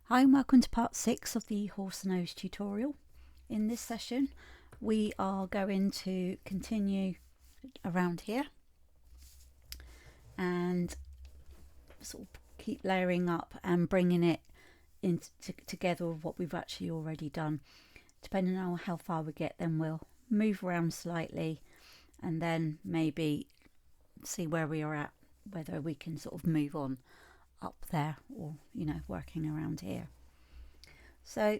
Hi and welcome to part 6 of the horse nose tutorial. In this session we are going to continue around here and sort of keep layering up and bringing it together with what we've actually already done. Depending on how far we get, then we'll move around slightly and then maybe see where we are at, whether we can sort of move on up there or working around here. So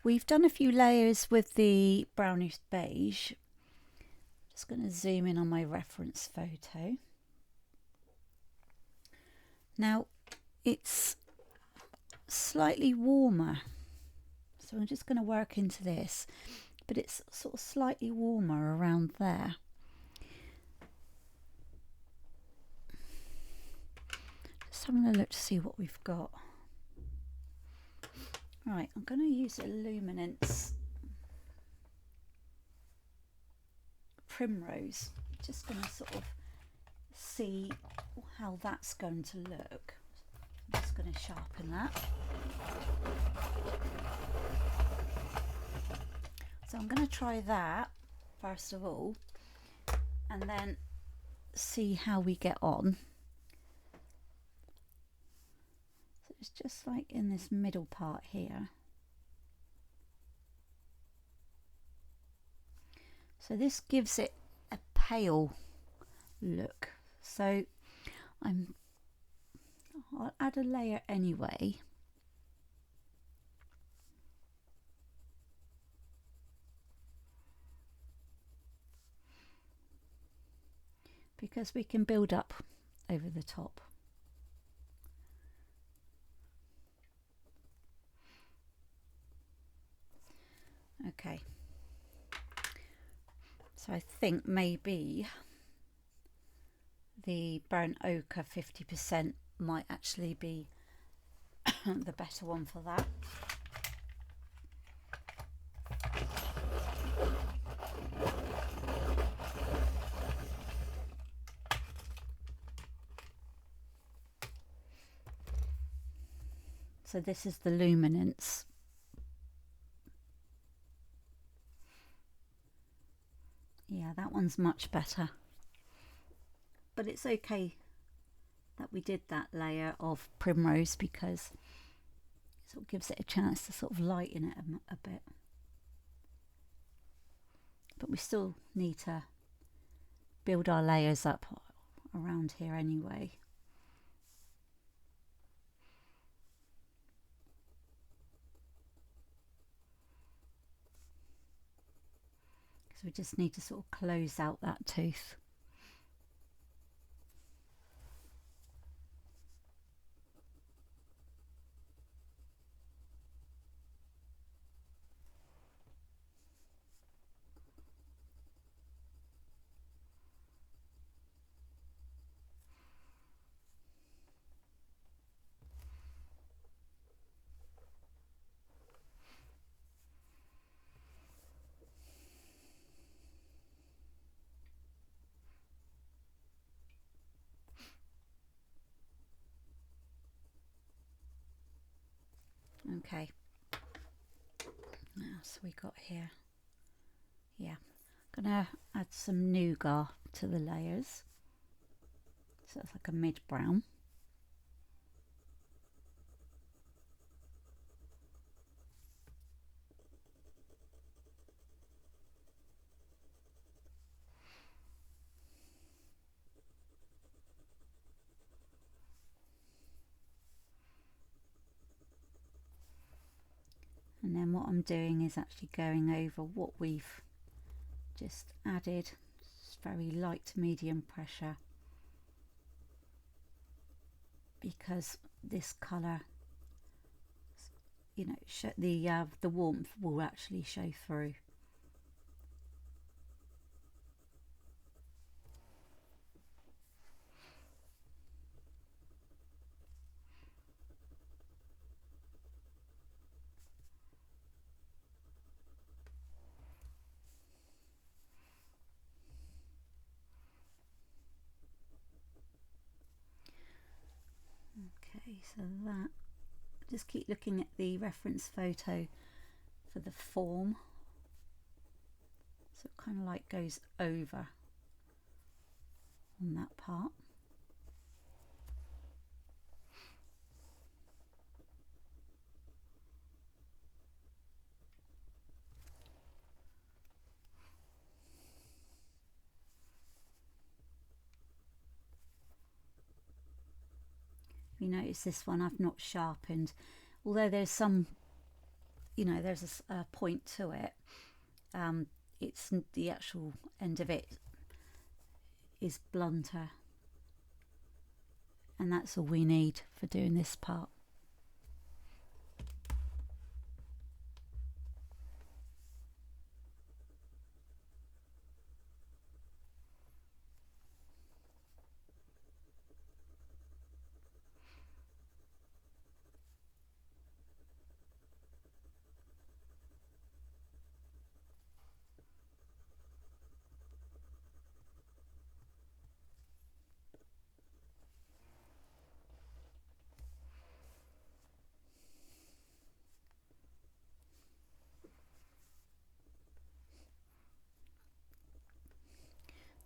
we've done a few layers with the brownish beige. Just going to zoom in on my reference photo. Now it's slightly warmer, so I'm just going to work into this, but it's sort of slightly warmer around there. Just having a look to see what we've got. Right, I'm going to use Illuminance Primrose. Just going to sort of see how that's going to look. I'm just going to sharpen that. So I'm going to try that first of all and then see how we get on. So it's just like in this middle part here. So this gives it a pale look. So I'll add a layer anyway. Because we can build up over the top. Okay. So I think maybe the burnt ochre 50% might actually be the better one for that. So this is the Luminance. Yeah, that one's much better. But it's okay that we did that layer of Primrose because it sort of gives it a chance to sort of lighten it a bit. But we still need to build our layers up around here anyway. So we just need to sort of close out that tooth. Okay, now so we got here, yeah, gonna add some nougat to the layers, so it's like a mid brown. And then what I'm doing is actually going over what we've just added. It's very light to medium pressure because this colour, the warmth will actually show through. Okay, so that Just keep looking at the reference photo for the form. So it kind of like goes over on that part. You notice this one I've not sharpened, although there's some, you know, there's a point to it. It's the actual end of it is blunter, and that's all we need for doing this part.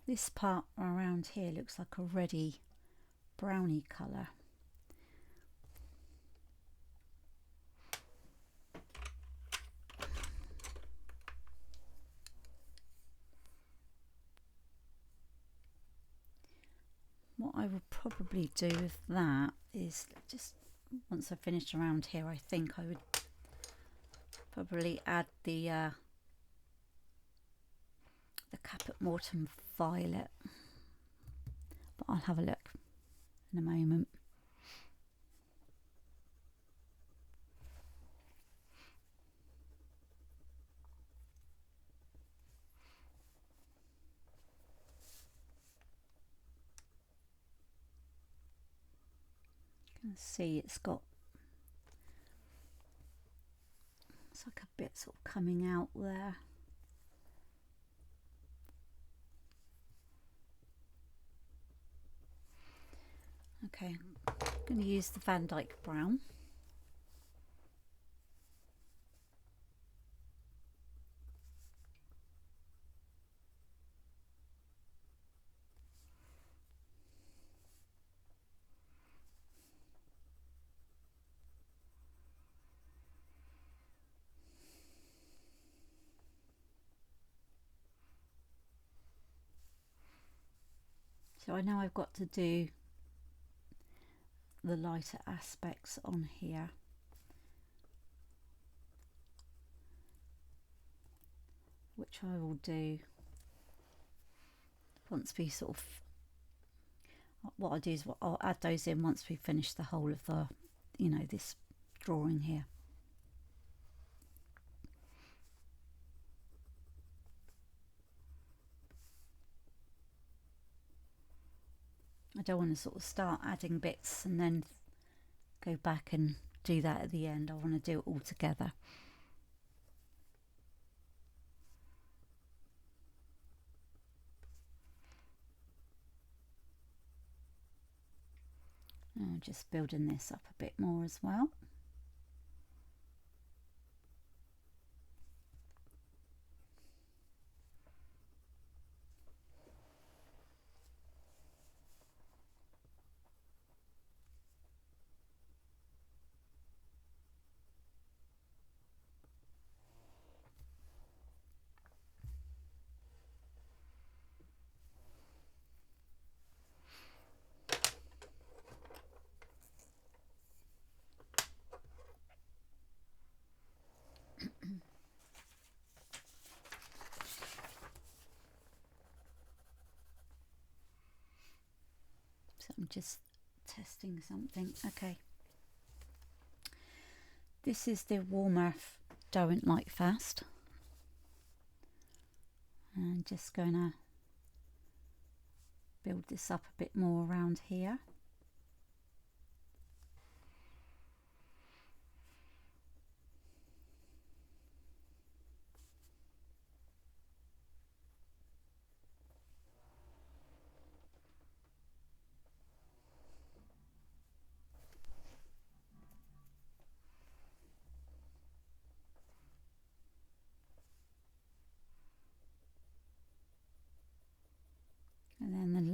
This part around here looks like a reddy browny colour. What I will probably do with that is just, once I've finished around here, I think I would probably add the Caput Mortem violet, but I'll have a look in a moment. You can see it's like a bit sort of coming out there. Okay, I'm going to use the Van Dyke brown. So I know I've got to do the lighter aspects on here. Which I will do once we sort of, what I'll do is I'll add those in once we finish the whole of the, you know, this drawing here. I don't want to sort of start adding bits and then go back and do that at the end. I want to do it all together. I'm just building this up a bit more as well. So I'm just testing something. Okay. This is the Warm Earth Don't Light Fast. And just going to build this up a bit more around here.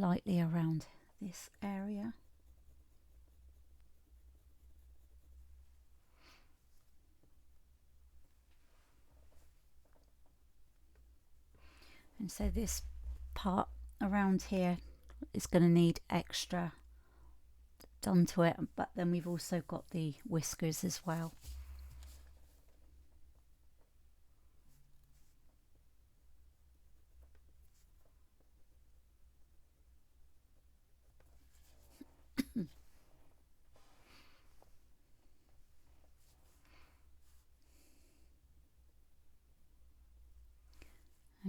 lightly around this area. And so this part around here is going to need extra done to it, but then we've also got the whiskers as well.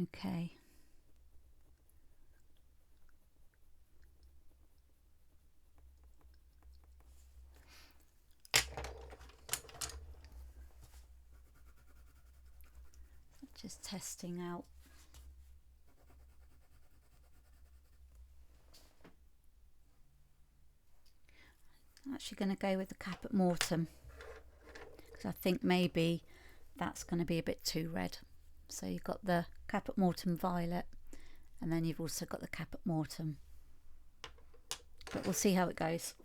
Okay. Just testing out. I'm actually going to go with the Caput Mortuum because I think maybe that's going to be a bit too red. So you've got the Caput Mortuum Violet, and then you've also got the Caput Mortuum. But we'll see how it goes.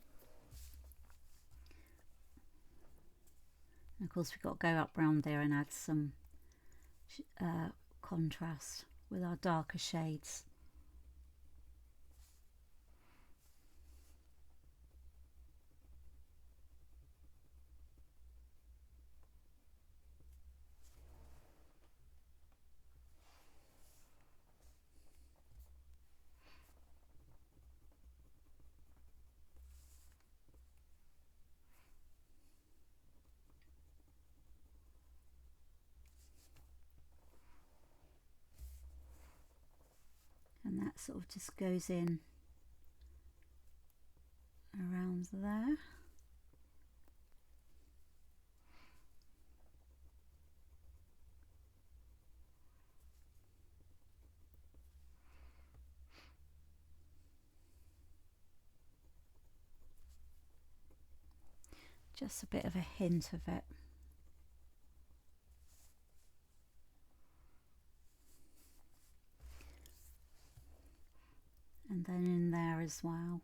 And of course we've got to go up round there and add some contrast with our darker shades. And that sort of just goes in around there. Just a bit of a hint of it. And then in there as well.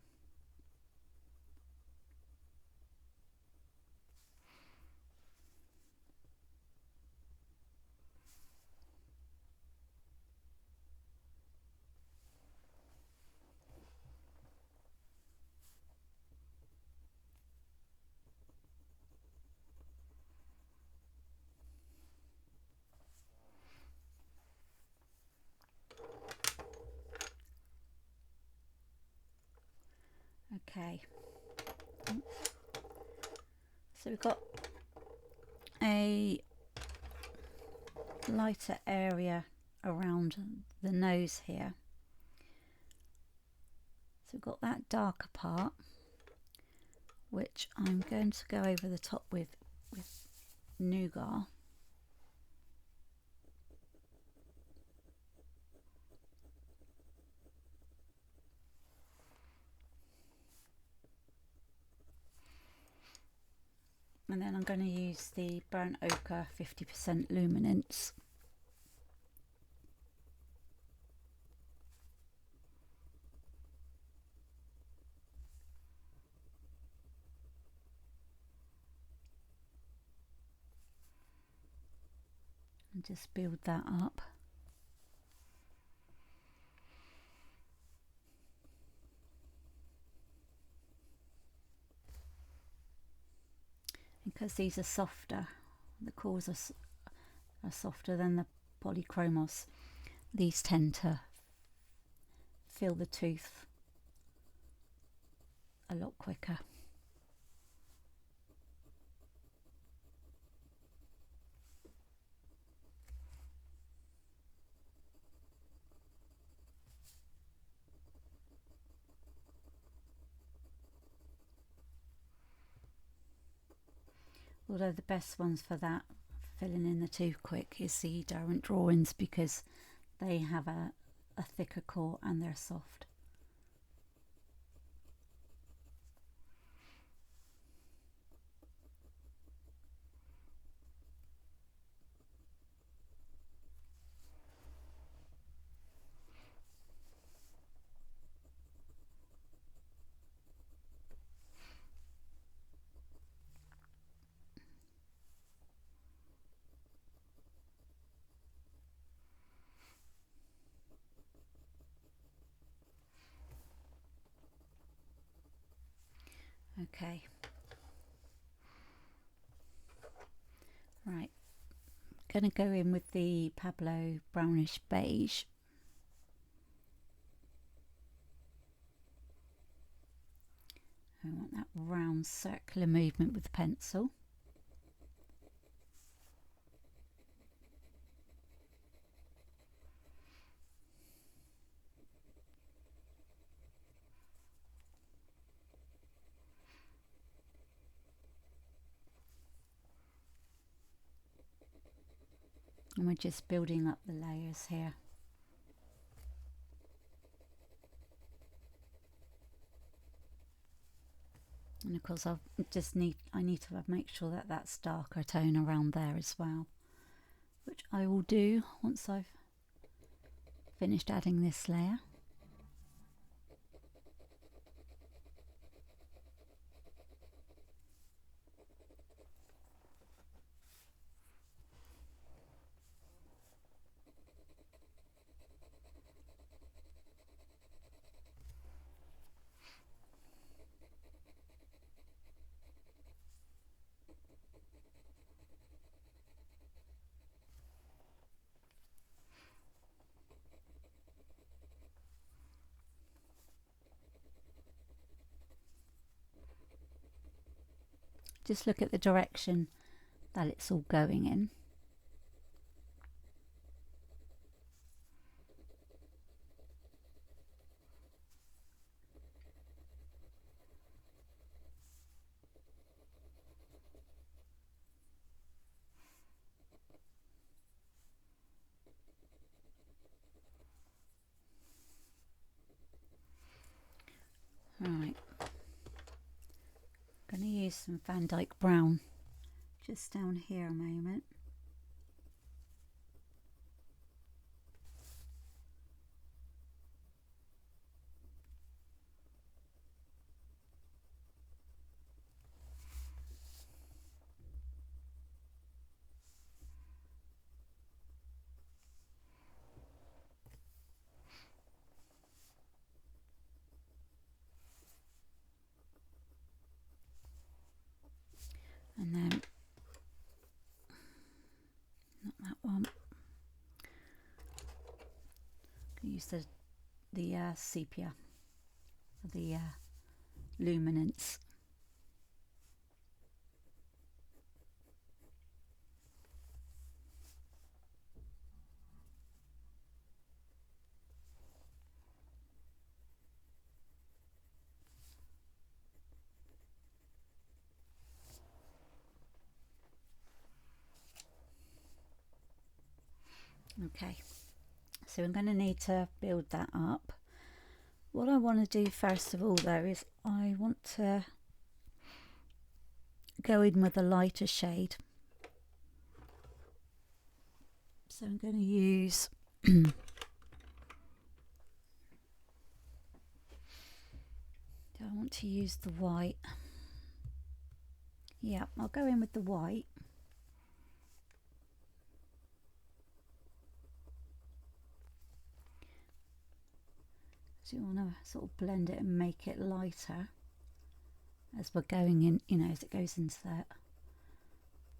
Okay, so we've got a lighter area around the nose here. So we've got that darker part, which I'm going to go over the top with Nougat. And then I'm going to use the Burnt Ochre 50% Luminance. And just build that up. Because these are softer, the cores are softer than the polychromos, these tend to fill the tooth a lot quicker. Although the best ones for that, filling in the tooth quick, is the Derwent drawings because they have a thicker core and they're soft. Okay. Right. Going to go in with the Pablo brownish beige. I want that round circular movement with the pencil. And we're just building up the layers here. And of course I need to make sure that that's darker tone around there as well, which I will do once I've finished adding this layer. Just look at the direction that it's all going in. Right, I'm going to use some Van Dyke Brown just down here a moment. And then, not that one, use the sepia for the luminance. Okay, so I'm going to need to build that up. What I want to do first of all though is I want to go in with a lighter shade. So I'm going to use do I want to use the white? Yeah, I'll go in with the white. So you want to sort of blend it and make it lighter as we're going in, you know, as it goes into that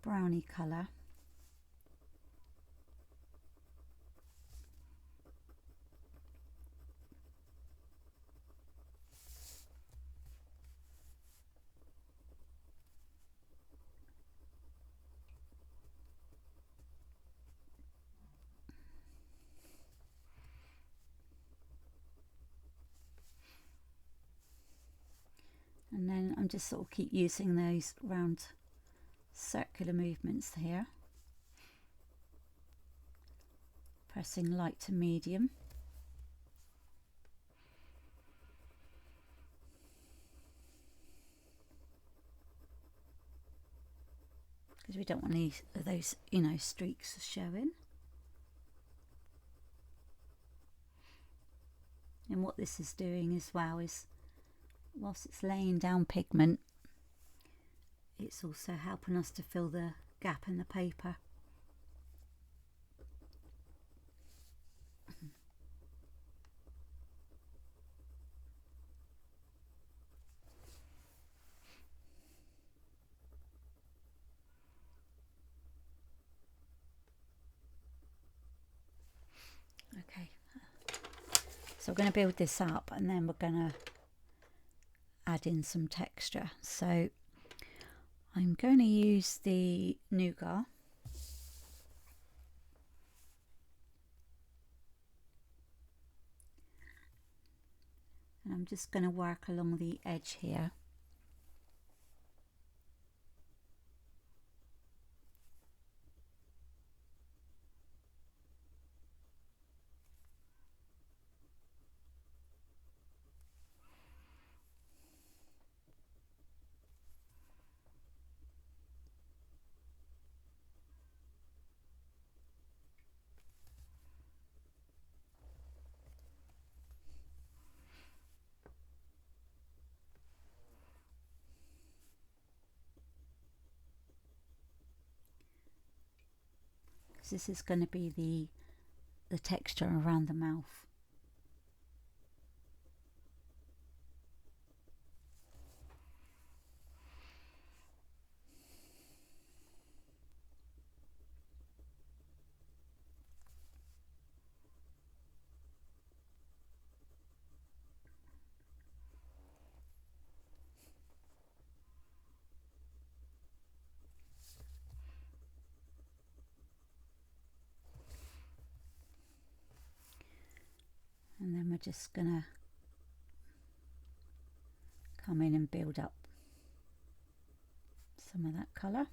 browny colour. And then I'm just sort of keep using those round circular movements here, pressing light to medium. Because we don't want any of those, you know, streaks showing. And what this is doing as well is, whilst it's laying down pigment, it's also helping us to fill the gap in the paper. So we're going to build this up and then we're going to add in some texture. So I'm going to use the nougat. And I'm just going to work along the edge here. This is going to be the texture around the mouth. And then we're just going to come in and build up some of that colour.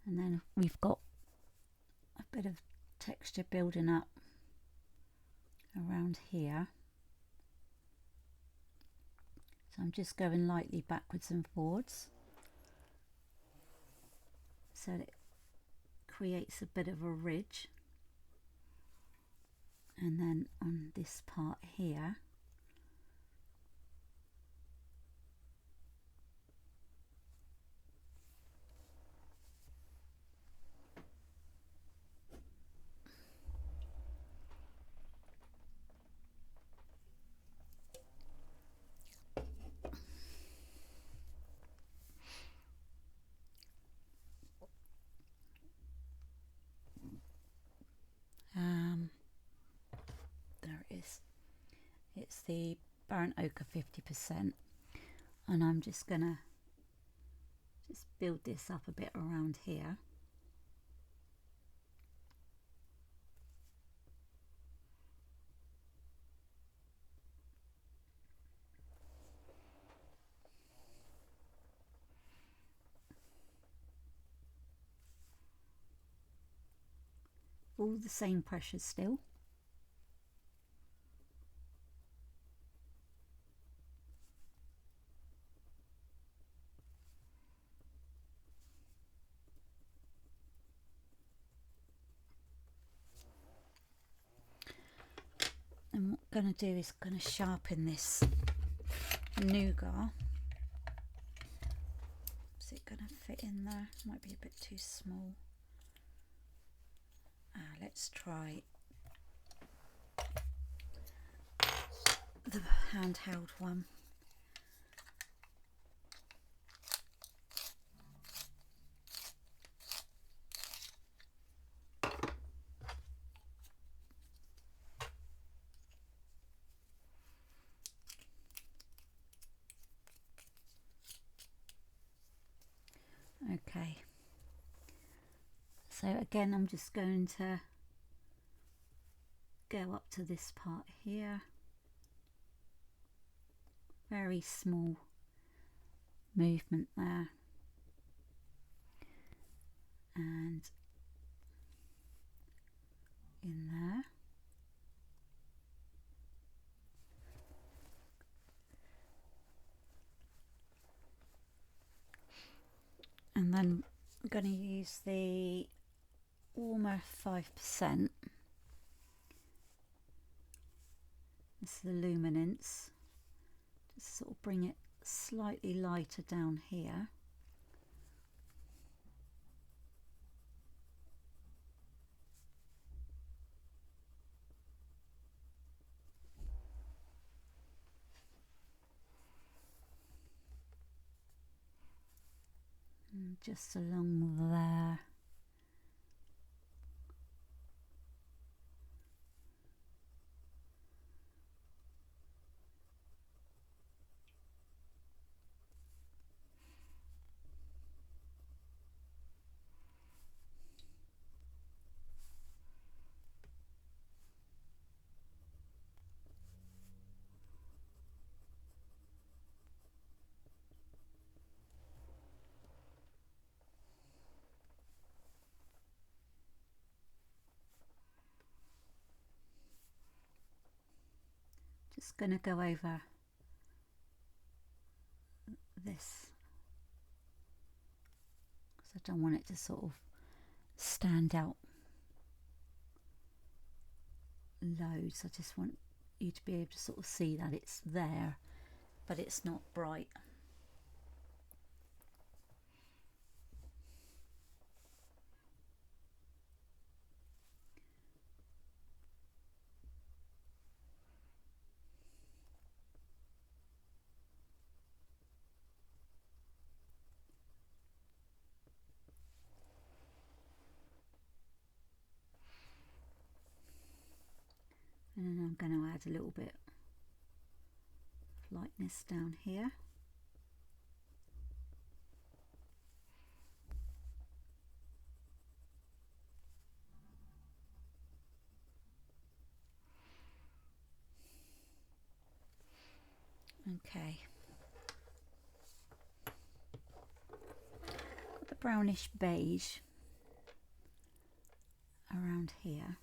And then we've got a bit of texture building up around here. So I'm just going lightly backwards and forwards so that it creates a bit of a ridge. And then on this part here, there it is. It's the burnt ochre 50%, and I'm just gonna build this up a bit around here. All the same pressure still. And what I'm going to do is going to sharpen this nougat. Is it going to fit in there? Might be a bit too small. Let's try the handheld one. Okay, so again I'm just going to go up to this part here, very small movement there, and in there. And then I'm going to use the warmer 5%. This is the luminance. Sort of bring it slightly lighter down here. And just along there. Just going to go over this because I don't want it to sort of stand out loads. I just want you to be able to sort of see that it's there, but it's not bright. And then I'm going to add a little bit of lightness down here. Okay. Got the brownish beige around here.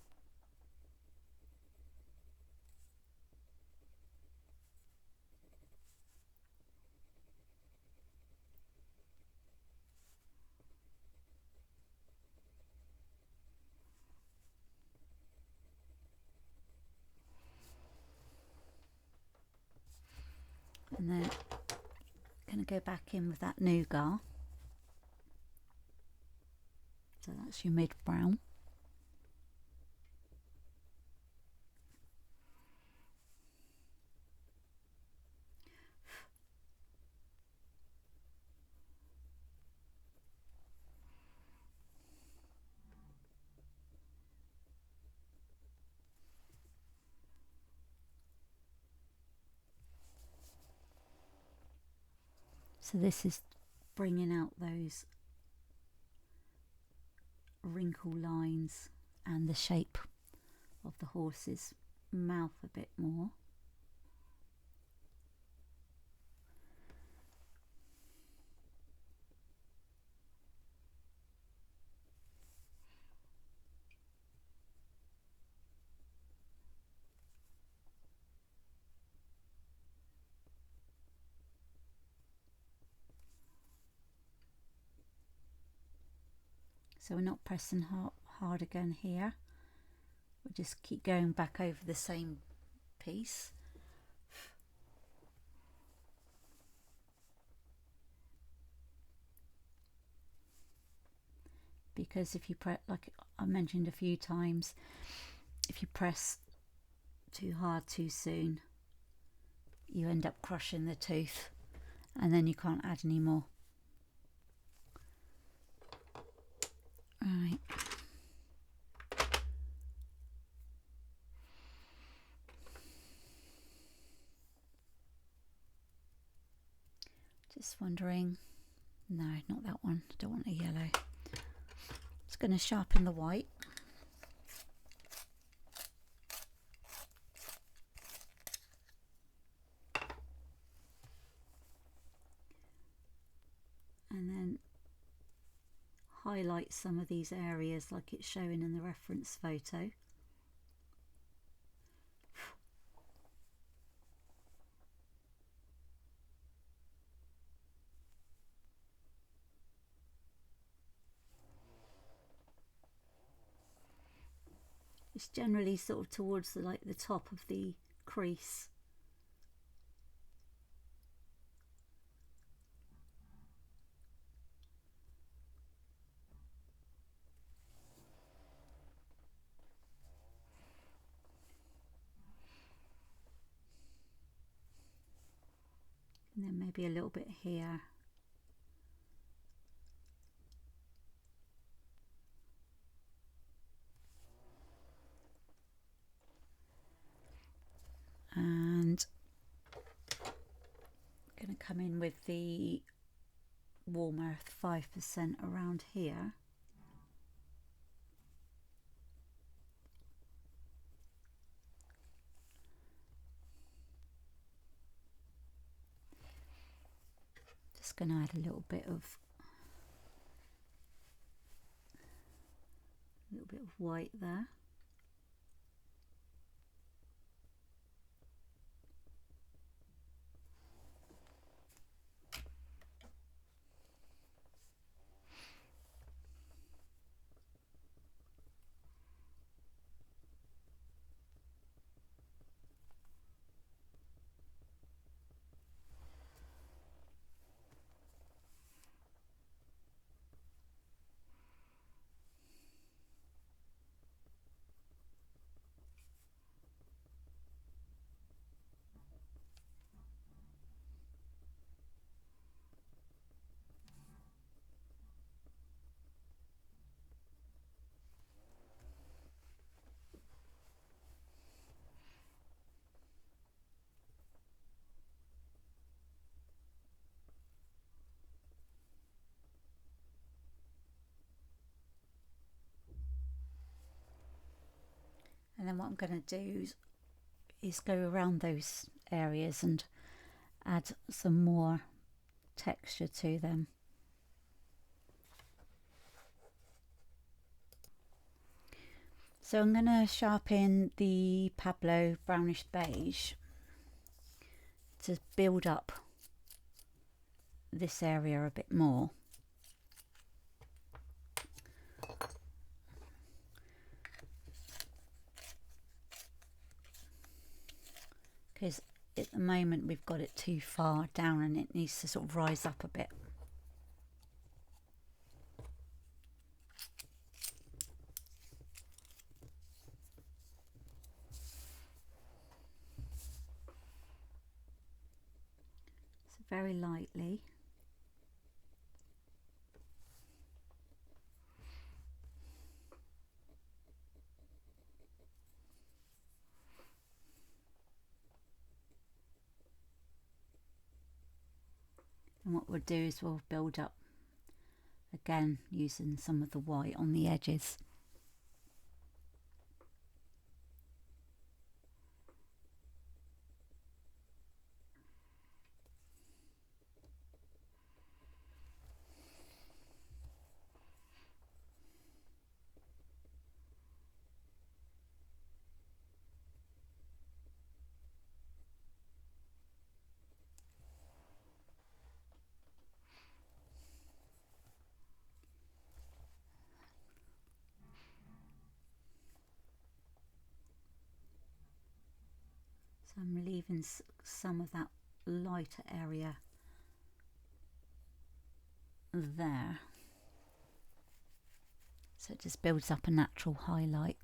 And then going to go back in with that nougat. So that's your mid brown. So this is bringing out those wrinkle lines and the shape of the horse's mouth a bit more. So we're not pressing hard again here. We'll just keep going back over the same piece. Because if you press, like I mentioned a few times, if you press too hard too soon, you end up crushing the tooth and then you can't add any more. Right. Just wondering, no, not that one. I don't want a yellow. Just going to sharpen the white. And then highlight some of these areas like it's showing in the reference photo. It's generally sort of towards the top of the crease. maybe a little bit here. And I'm going to come in with the warm earth 5% around here. Just going to add a little bit of white there. And then what I'm going to do is go around those areas and add some more texture to them. So I'm going to sharpen the Pablo brownish beige to build up this area a bit more. Because at the moment we've got it too far down and it needs to sort of rise up a bit. So very lightly. And what we'll do is we'll build up again using some of the white on the edges. So I'm leaving some of that lighter area there, so it just builds up a natural highlight.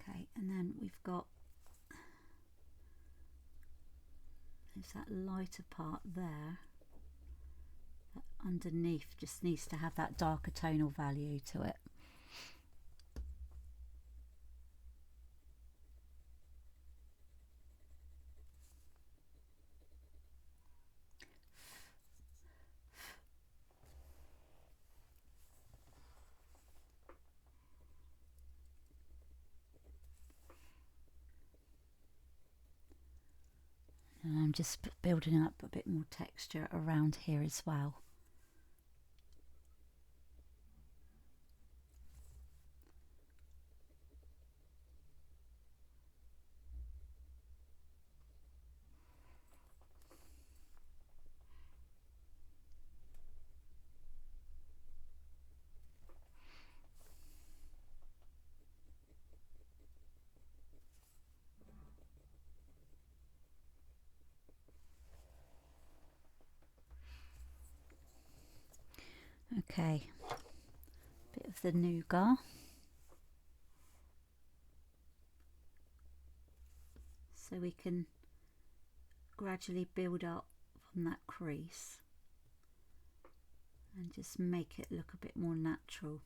Okay, and then we've got, there's that lighter part there that underneath just needs to have that darker tonal value to it. And I'm just building up a bit more texture around here as well. Okay, bit of the nougat. So we can gradually build up from that crease and just make it look a bit more natural.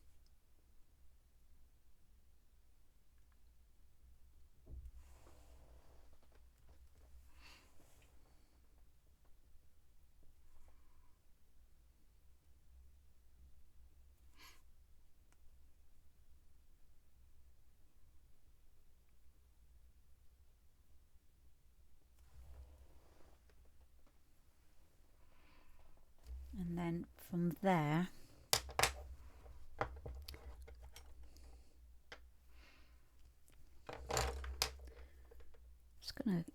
And then from there, just going to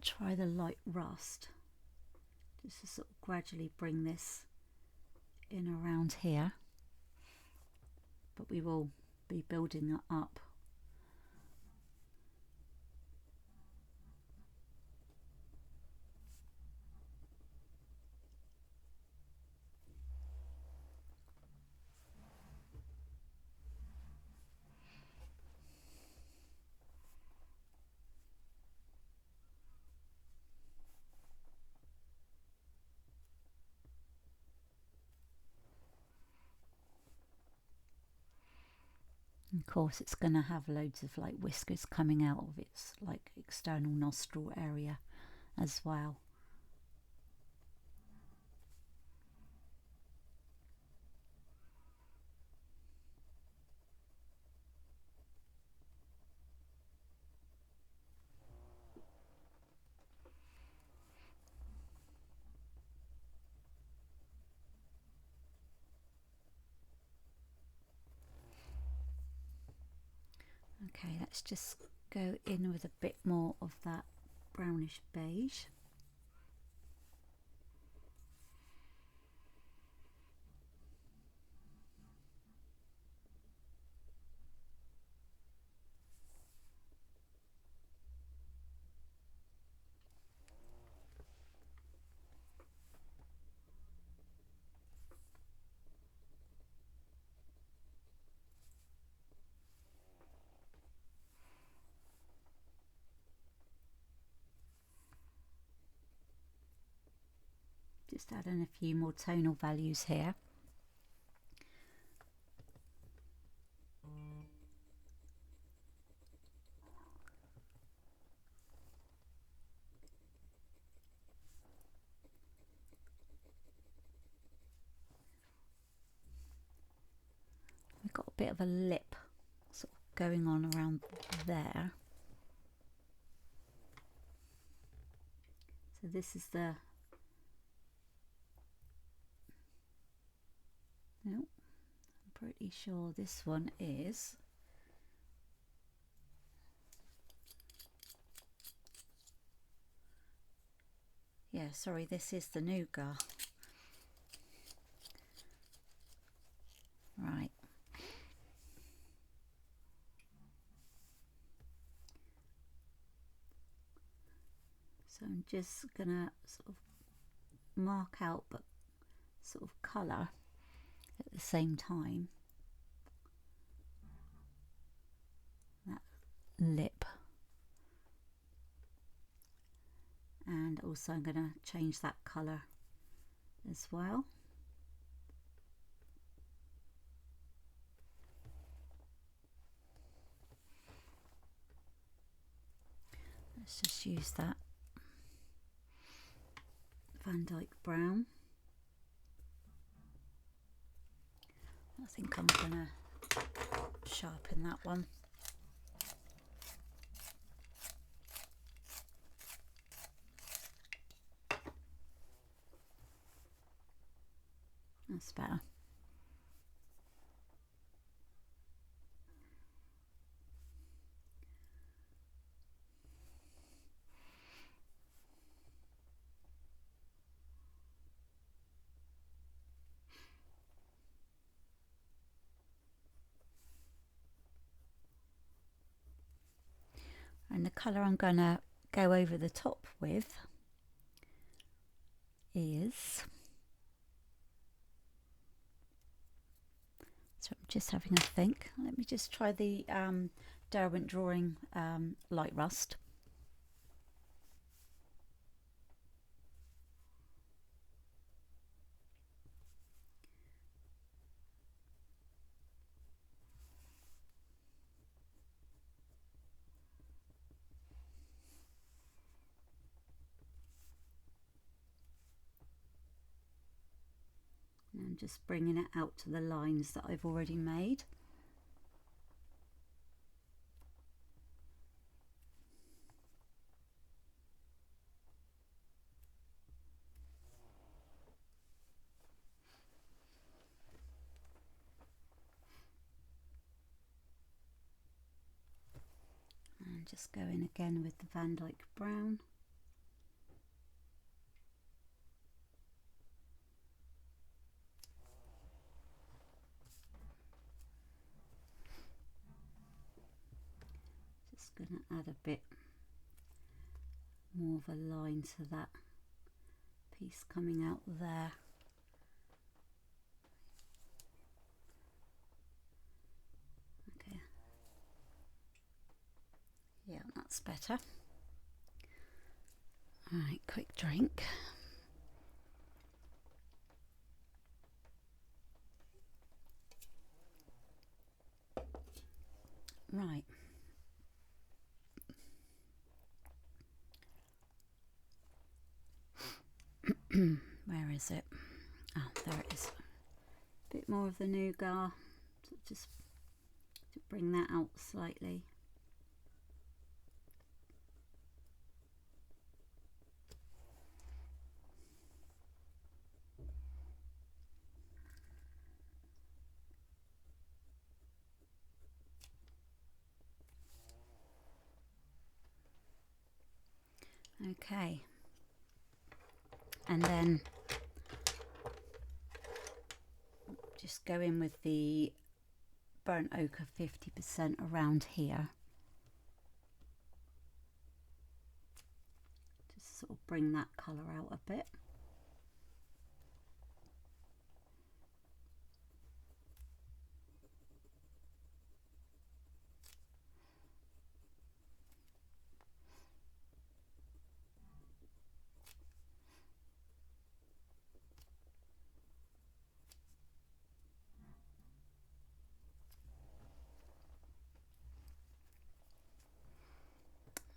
try the light rust, just to sort of gradually bring this in around here, but we will be building it up. Of course, it's going to have loads of like whiskers coming out of its like external nostril area as well. Okay, let's just go in with a bit more of that brownish beige. Just adding a few more tonal values here. We've got a bit of a lip sort of going on around there. So this is the, no, I'm pretty sure this one is, yeah, sorry, this is the nougat. Right. So I'm just gonna sort of mark out but sort of colour at the same time that lip, and also I'm gonna change that colour as well. Let's just use that Van Dyke brown. I think I'm gonna sharpen that one. That's better. And the colour I'm going to go over the top with is So I'm just having a think. Let me just try the Derwent Drawing Light Rust. And I'm just bringing it out to the lines that I've already made. And just go in again with the Van Dyke Brown. Just going to add a bit more of a line to that piece coming out there. Okay. Yeah, that's better. Alright, quick drink. Right. Where is it? Oh, there it is. A bit more of the nougat, so just to bring that out slightly. Okay, and then just go in with the burnt ochre 50% around here. Just sort of bring that colour out a bit.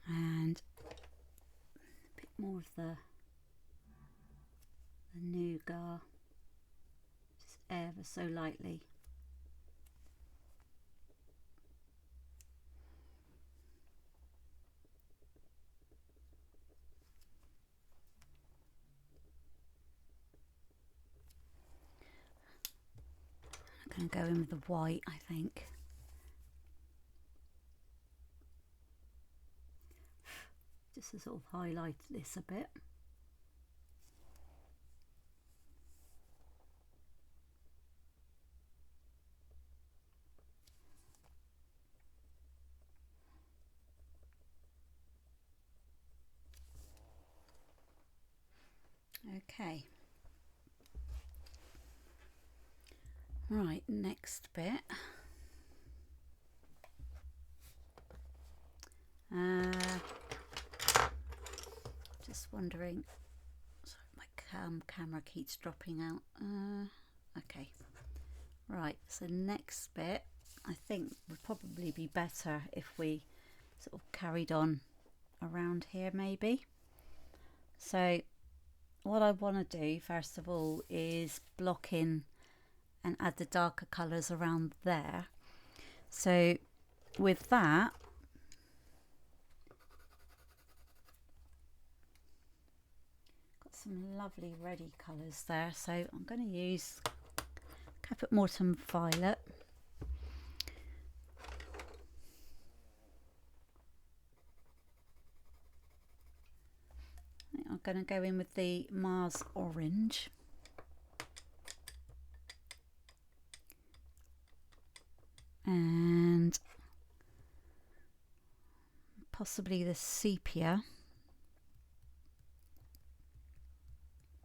And a bit more of the nougat, just ever so lightly. I'm going to go in with the white, I think. Just to sort of highlight this a bit. Okay. Right, next bit. Just wondering, sorry, my camera keeps dropping out. Okay, right, so next bit I think would probably be better if we sort of carried on around here maybe. So what I want to do first of all is block in and add the darker colours around there. So with that, got some lovely ready colours there, so I'm going to use Caput Mortuum Violet. I'm going to go in with the Mars Orange. And possibly the Sepia.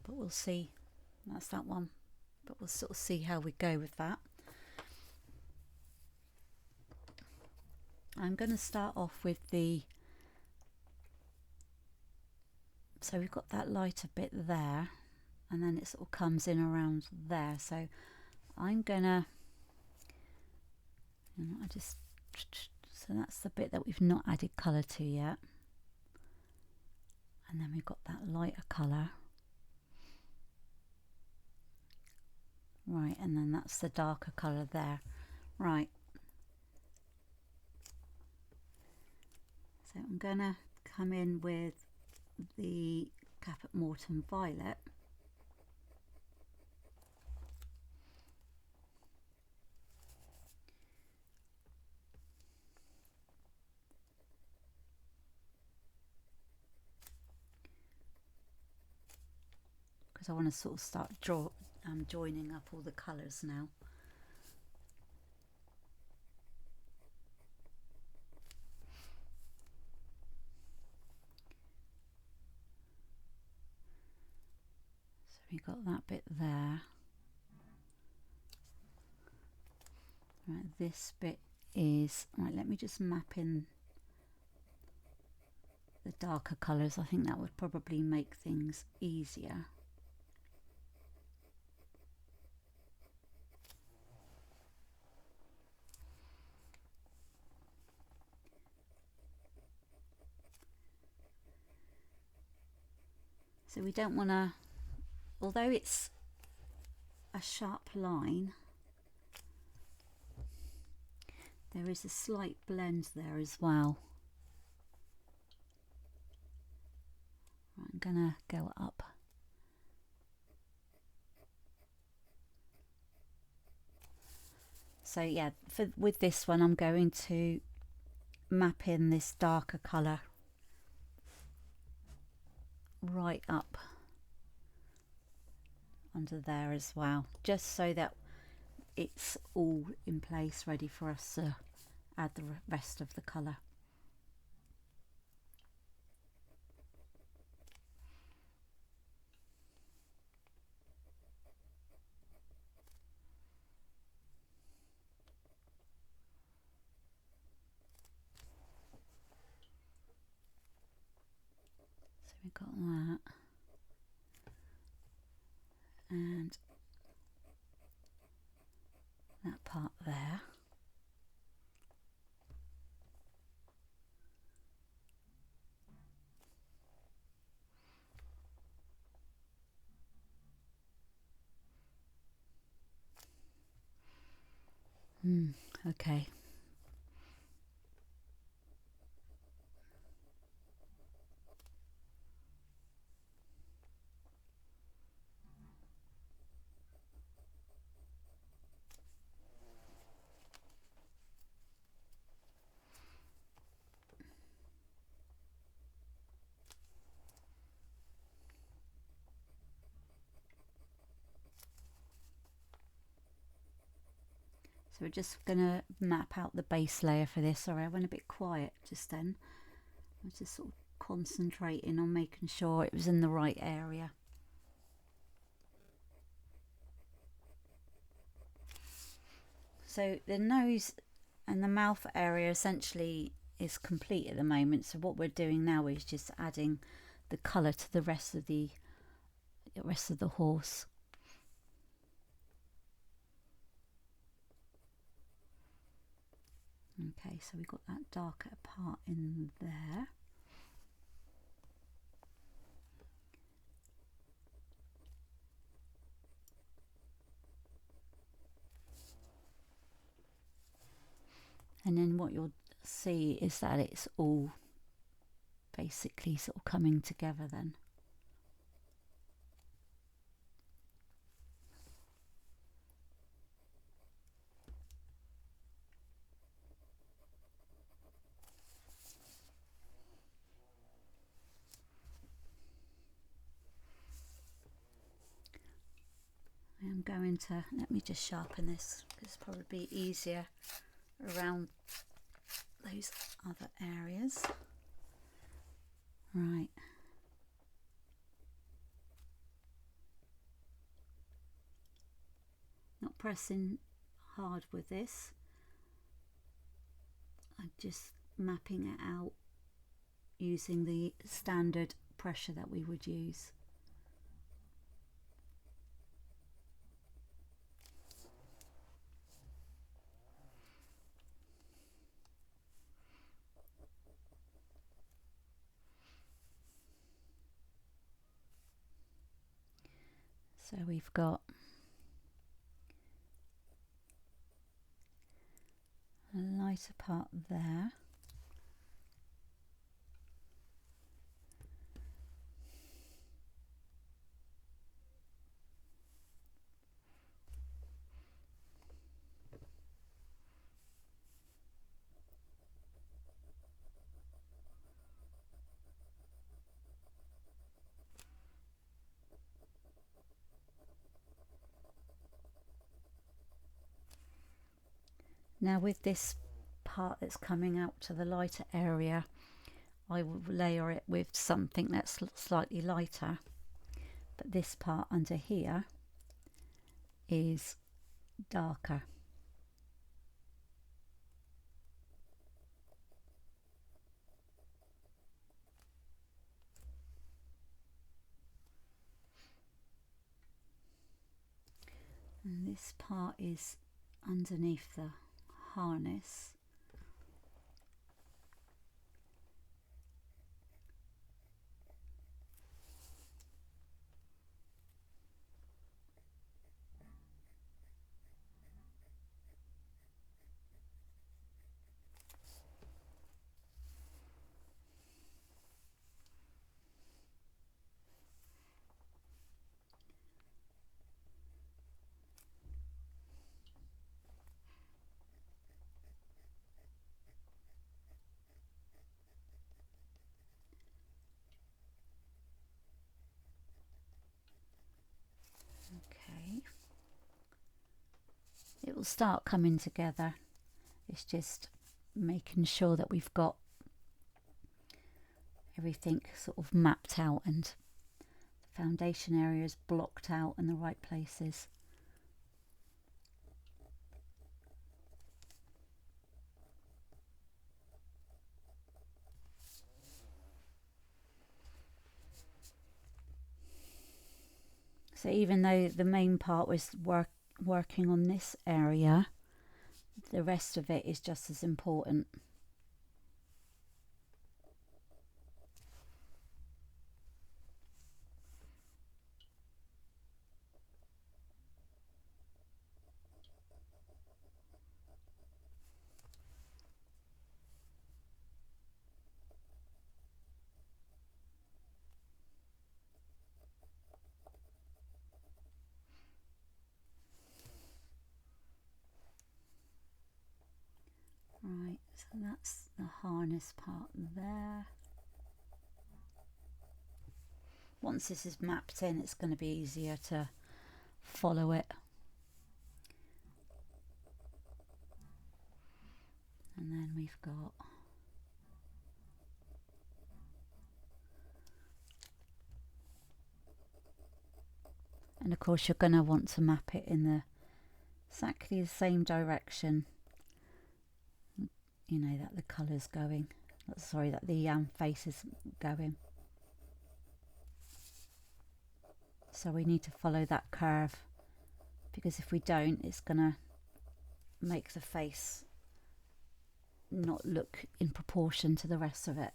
But we'll see. That's that one. But we'll sort of see how we go with that. I'm going to start off with the, so we've got that lighter bit there, and then it sort of comes in around there. So I'm gonna, so that's the bit that we've not added colour to yet, and then we've got that lighter colour, right, and then that's the darker colour there, right. So I'm gonna come in with the Caput Mortuum Violet, because I want to sort of start joining up all the colours now. So we got that bit there. Right, this bit is, right, let me just map in the darker colours. I think that would probably make things easier. So we don't want to, although it's a sharp line, there is a slight blend there as well. Right, I'm gonna go up. So yeah, with this one I'm going to map in this darker colour right up under there as well, just so that it's all in place ready for us to add the rest of the colour. So we got that, and that part there. Okay. So we're just going to map out the base layer for this. Sorry, I went a bit quiet just then. I was just sort of concentrating on making sure it was in the right area. So the nose and the mouth area essentially is complete at the moment. So what we're doing now is just adding the colour to the rest of the horse. Okay, so we've got that darker part in there. And then what you'll see is that it's all basically sort of coming together then. I am going to, let me just sharpen this, because it's probably easier around those other areas. Right. Not pressing hard with this. I'm just mapping it out using the standard pressure that we would use. So we've got a lighter part there. Now with this part that's coming out to the lighter area, I will layer it with something that's slightly lighter, but this part under here is darker. And this part is underneath the harness. Okay, it will start coming together. It's just making sure that we've got everything sort of mapped out and the foundation areas blocked out in the right places. So even though the main part was working on this area, the rest of it is just as important. Right, so that's the harness part there. Once this is mapped in, it's going to be easier to follow it. And then we've got and of course you're going to want to map it in exactly the same direction, you know, that the colour's going, sorry, that the face is going. So we need to follow that curve, because if we don't, it's going to make the face not look in proportion to the rest of it.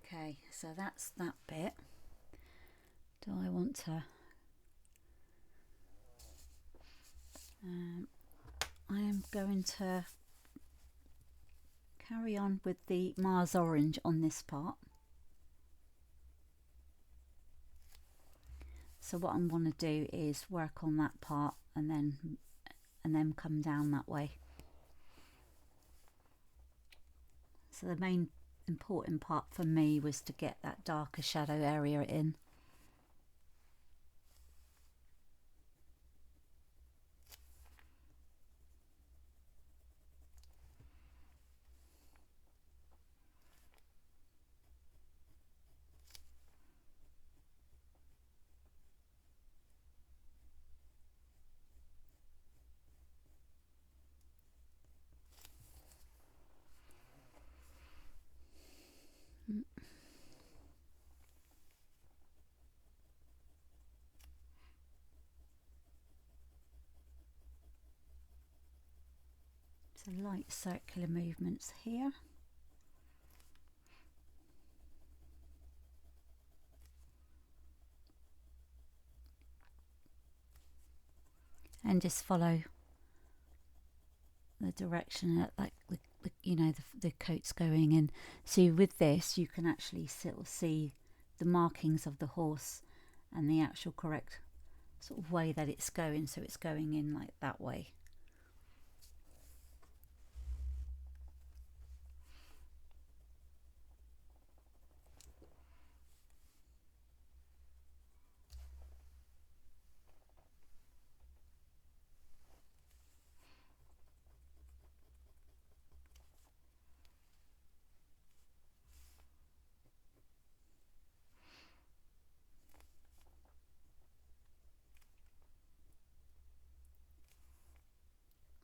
Okay, so that's that bit. Do I want to I am going to carry on with the Mars orange on this part. So what I'm going to do is work on that part and then come down that way. So the main important part for me was to get that darker shadow area in. So light circular movements here. And just follow the direction that, like, the coat's going in. So with this, you can actually sort of see the markings of the horse and the actual correct sort of way that it's going. So it's going in like that way.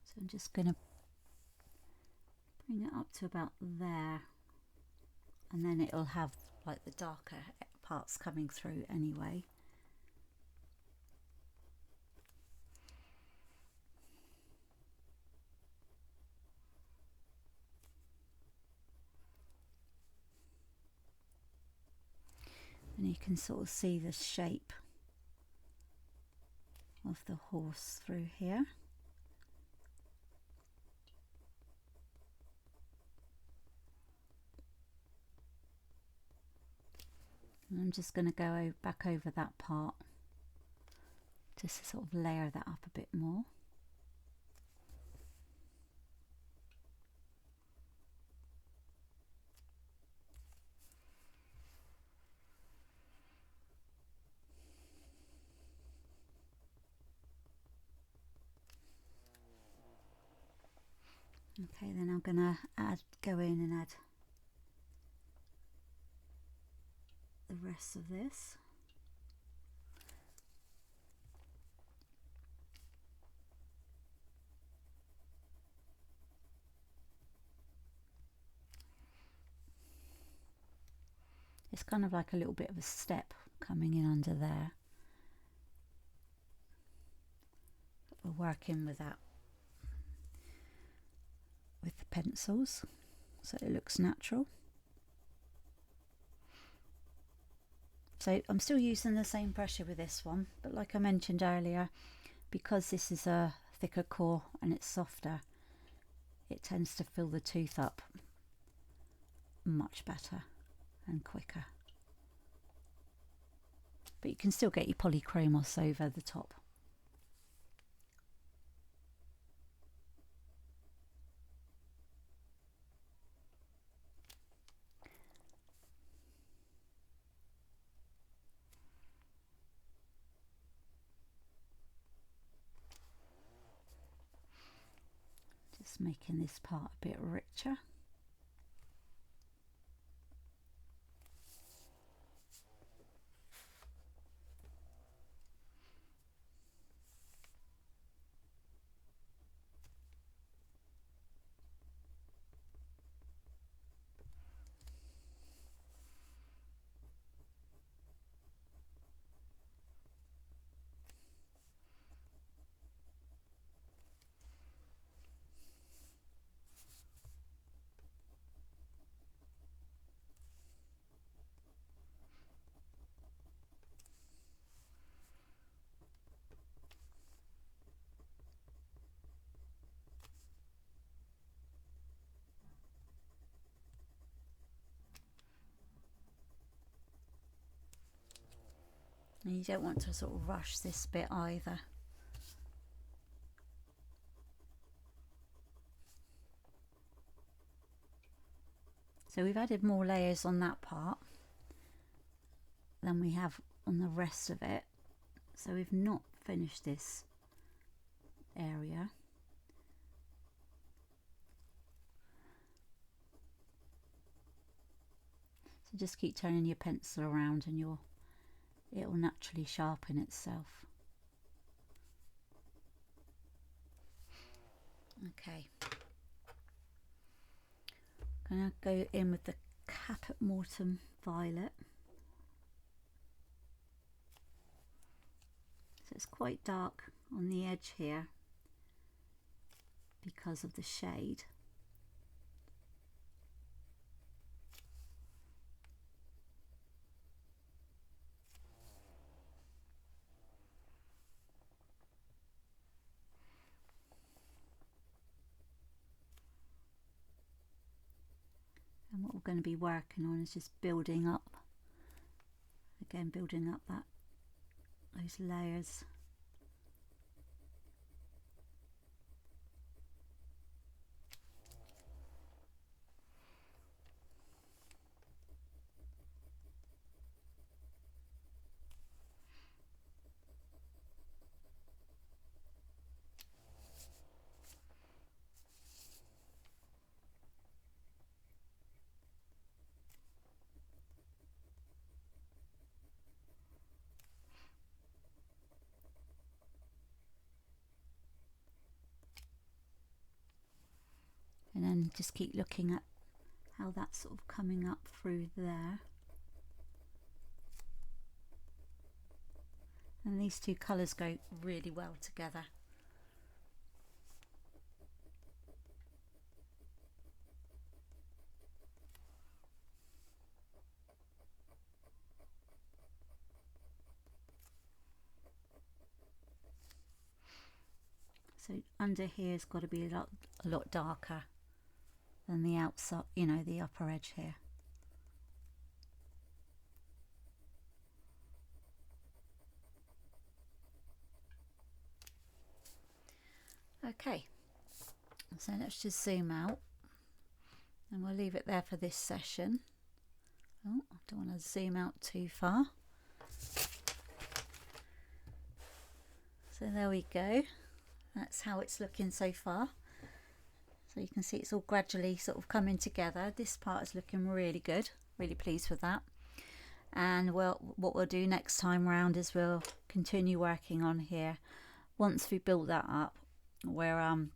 So I'm just going to bring it up to about there, and then it'll have like the darker parts coming through anyway. And you can sort of see the shape of the horse through here. And I'm just going to go back over that part just to sort of layer that up a bit more. Okay, then I'm going to go in and add the rest of this. It's kind of like a little bit of a step coming in under there. We're working with that with the pencils so it looks natural. So I'm still using the same pressure with this one, but like I mentioned earlier, because this is a thicker core and it's softer, it tends to fill the tooth up much better and quicker. But you can still get your polychromos over the top. Just making this part a bit richer. And you don't want to sort of rush this bit either. So we've added more layers on that part than we have on the rest of it. So we've not finished this area. So just keep turning your pencil around and it'll naturally sharpen itself. Okay. I'm going to go in with the Caput Mortem Violet. So it's quite dark on the edge here because of the shade. And what we're going to be working on is just building up, again building up those layers. And then just keep looking at how that's sort of coming up through there. And these two colours go really well together. So under here has got to be a lot darker than the outside, you know, the upper edge here. Okay, so let's just zoom out and we'll leave it there for this session. Oh, I don't want to zoom out too far. So there we go. That's how it's looking so far. So you can see it's all gradually sort of coming together. This part is looking really good. Really pleased with that. And well, what we'll do next time round is we'll continue working on here. Once we build that up, we'll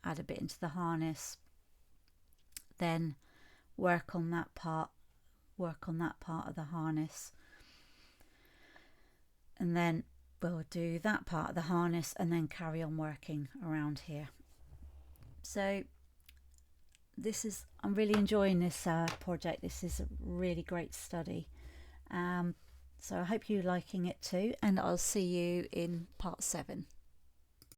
add a bit into the harness, then work on that part of the harness, and then we'll do that part of the harness and then carry on working around here. So I'm really enjoying this project. This is a really great study. So I hope you're liking it too, and I'll see you in part 7.